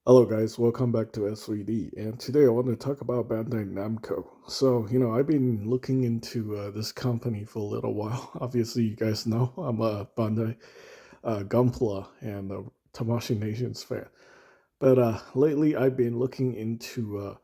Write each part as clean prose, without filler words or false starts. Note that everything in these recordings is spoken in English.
Hello guys, welcome back to S3D, and today I want to talk about Bandai Namco. So, I've been looking into this company for a little while. Obviously, you guys know I'm a Bandai Gunpla and a Tamashii Nations fan. But lately I've been looking into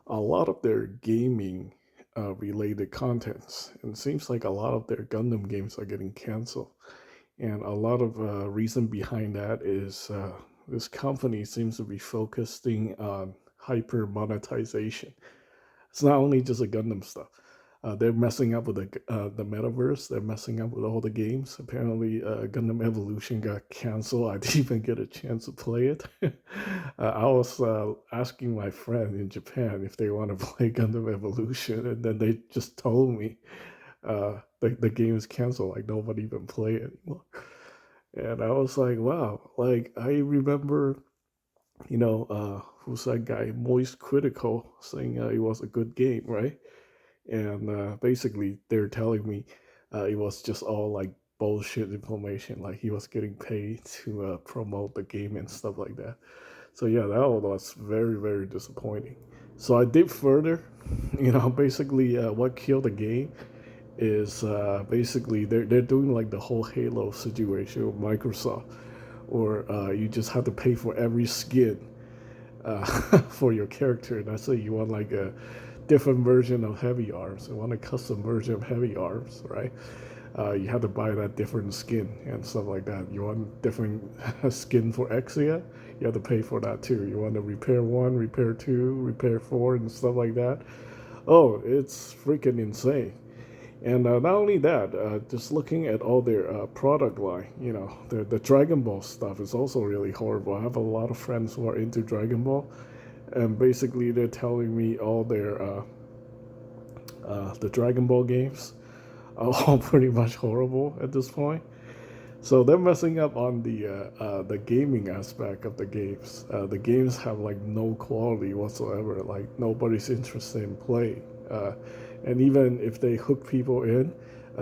a lot of their gaming related contents, and it seems like a lot of their Gundam games are getting canceled. And a lot of reason behind that is this company seems to be focusing on hyper monetization. It's not only just a Gundam stuff. They're messing up with the metaverse. They're messing up with all the games. Apparently, Gundam Evolution got canceled. I didn't even get a chance to play it. I was asking my friend in Japan if they want to play Gundam Evolution, and then they just told me the game is canceled. Like nobody even play it anymore. And I was like, wow. Like I remember, who's that guy, Moist Critical, saying it was a good game, right? And basically, they're telling me it was just all like bullshit information. Like he was getting paid to promote the game and stuff like that. So yeah, that was very very disappointing. So I did further, basically what killed the game is basically they're doing like the whole Halo situation with Microsoft, or you just have to pay for every skin for your character. Let's say you want like a different version of heavy arms, you want a custom version of heavy arms, right? You have to buy that different skin and stuff like that. You want different skin for Exia, you have to pay for that too. You want to repair one, repair two, repair four, and stuff like that. Oh, it's freaking insane. And not only that, just looking at all their product line, the Dragon Ball stuff is also really horrible. I have a lot of friends who are into Dragon Ball, and basically they're telling me all their the Dragon Ball games are all pretty much horrible at this point. So they're messing up on the gaming aspect of the games. The games have like no quality whatsoever. Like nobody's interested in playing. And even if they hook people in,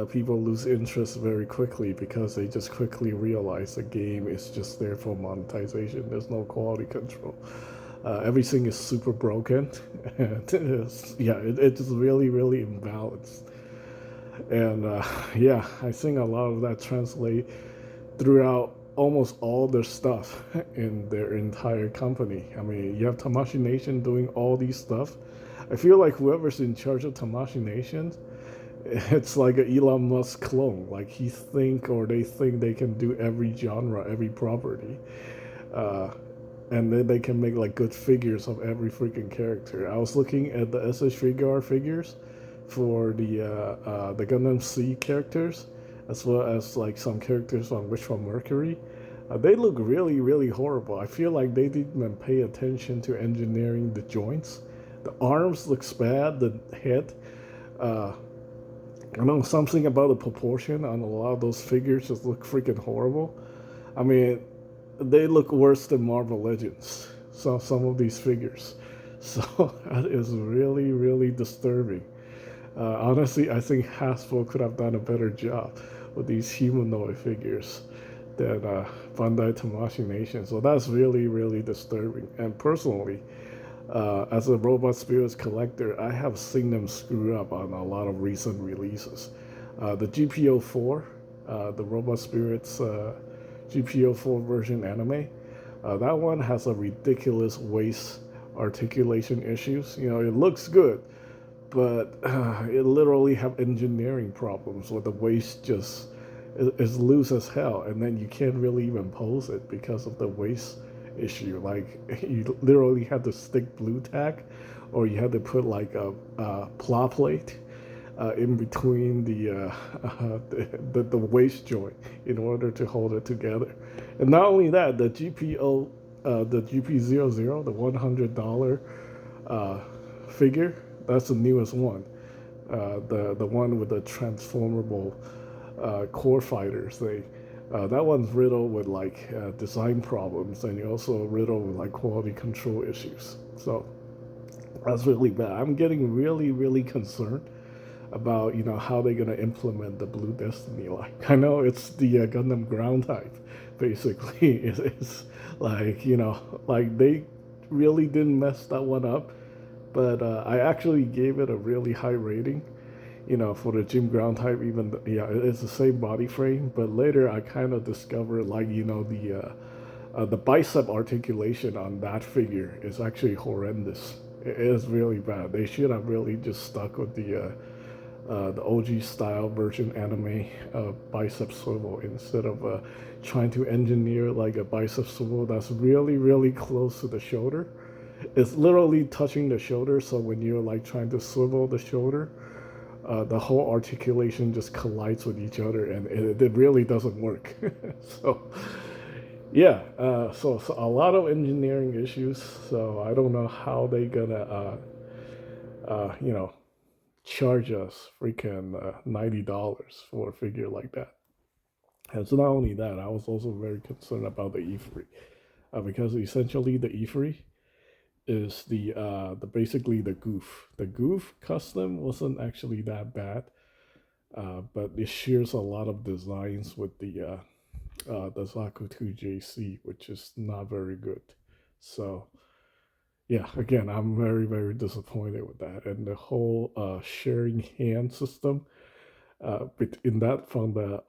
people lose interest very quickly because they just quickly realize the game is just there for monetization. There's no quality control. Everything is super broken, and it's really really imbalanced. And yeah, I think a lot of that translate throughout almost all their stuff in their entire company. I mean, you have Tamashii Nation doing all these stuff. I feel like whoever's in charge of Tamashii Nation, it's like an Elon Musk clone. Like they think they can do every genre, every property, uh, and then they can make like good figures of every freaking character. I was looking at the SH figures for the Gundam C characters, as well as like some characters on Wish from Mercury. They look really, really horrible. I feel like they didn't even pay attention to engineering the joints. The arms looks bad. The head, uh, I know something about the proportion on a lot of those figures just look freaking horrible. I mean, they look worse than Marvel Legends. Some of these figures, so that is really, really disturbing. Honestly, I think Hasbro could have done a better job with these humanoid figures than Bandai Tamashii Nation. So that's really, really disturbing. And personally, as a Robot Spirits collector, I have seen them screw up on a lot of recent releases. The GPO4, the Robot Spirits GPO4 version anime, that one has a ridiculous waist articulation issues. It looks good, but it literally have engineering problems where the waist just is loose as hell, and then you can't really even pose it because of the waist issue. Like you literally had to stick blue tack, or you had to put like a pla plate in between the waist joint in order to hold it together. And not only that, the the GP00, the $100 figure, that's the newest one. The one with the transformable core fighters. That one's riddled with like design problems, and you also riddled with like quality control issues. So that's really bad. I'm getting really really concerned about how they're gonna implement the Blue Destiny line. I know it's the Gundam ground type, basically. It's like like they really didn't mess that one up, but I actually gave it a really high rating. For the gym ground type, even yeah, it's the same body frame. But later, I kind of discovered like the bicep articulation on that figure is actually horrendous. It is really bad. They should have really just stuck with the OG style version anime bicep swivel instead of trying to engineer like a bicep swivel that's really really close to the shoulder. It's literally touching the shoulder, so when you're like trying to swivel the shoulder, the whole articulation just collides with each other, and it really doesn't work. So yeah, so a lot of engineering issues. So I don't know how they gonna uh, you know charge us freaking $90 for a figure like that. And so not only that, I was also very concerned about the E3 because essentially the E3 is the basically the goof. The goof custom wasn't actually that bad, but it shares a lot of designs with the Zaku 2JC, which is not very good. So yeah, again, I'm very very disappointed with that, and the whole sharing hand system. In that from the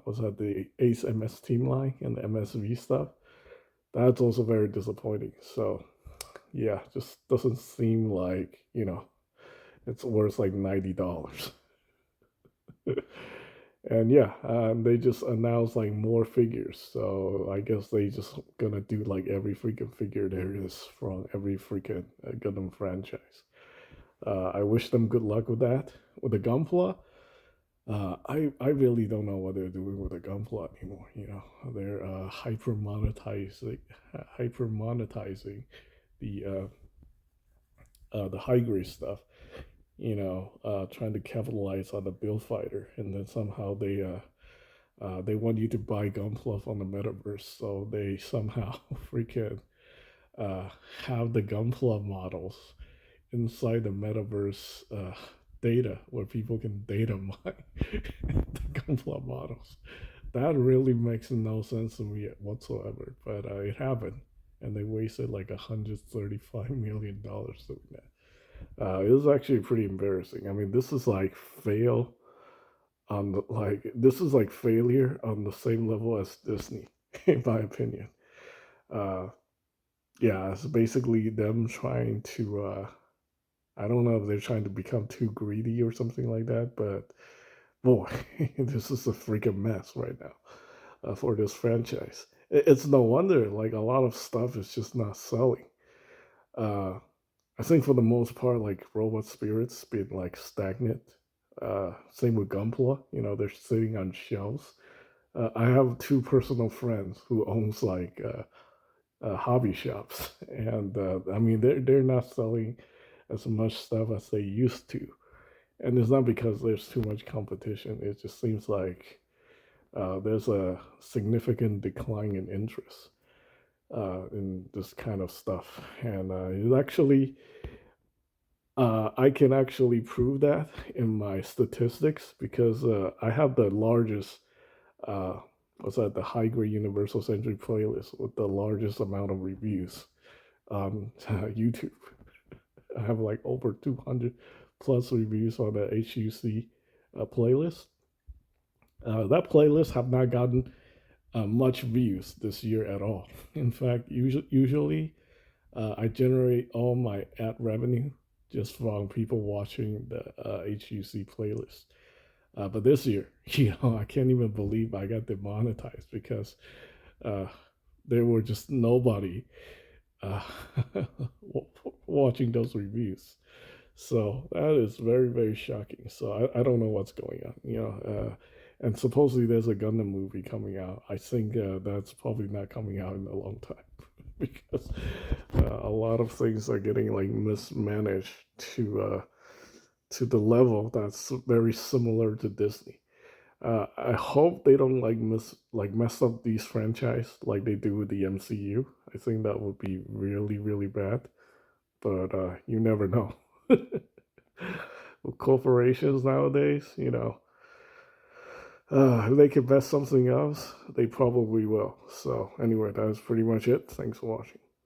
was that the Ace MS team line and the MSV stuff. That's also very disappointing. So yeah, just doesn't seem like it's worth like $90. And yeah, they just announced like more figures. So I guess they just gonna do like every freaking figure there is from every freaking Gundam franchise. I wish them good luck with that. With the Gunpla, I really don't know what they're doing with the Gunpla anymore. They're hyper monetizing the the high grade stuff. Trying to capitalize on the build fighter, and then somehow they want you to buy Gunpla on the metaverse, so they somehow freaking uh, have the Gunpla models inside the metaverse data where people can data mine the Gunpla models. That really makes no sense to me whatsoever, but it happened, and they wasted like $135 million doing that. It was actually pretty embarrassing. I mean, this is like failure on the same level as Disney, in my opinion. Uh, yeah, it's basically them trying to. I don't know if they're trying to become too greedy or something like that, but boy, this is a freaking mess right now for this franchise. It's no wonder like a lot of stuff is just not selling. Uh, I think for the most part, like Robot Spirits been like stagnant. Same with Gunpla. They're sitting on shelves. I have two personal friends who owns like hobby shops, and I mean they're not selling as much stuff as they used to, and it's not because there's too much competition. It just seems like there's a significant decline in interest in this kind of stuff, and it actually I can actually prove that in my statistics because I have the largest, uh, what's that, the high grade Universal Century playlist with the largest amount of reviews on YouTube. I have like over 200 plus reviews on the HUC playlist. That playlist have not gotten much views this year at all. In fact, usually I generate all my ad revenue just from people watching the HUC playlist. But this year, I can't even believe I got demonetized because uh, there were just nobody uh, watching those reviews. So that is very, very shocking. So I don't know what's going on, and supposedly there's a Gundam movie coming out. I think that's probably not coming out in a long time because a lot of things are getting like mismanaged to the level that's very similar to Disney. I hope they don't mess up these franchise like they do with the MCU. I think that would be really really bad, but you never know. With corporations nowadays, if they can best something else, they probably will. So anyway, that is pretty much it. Thanks for watching.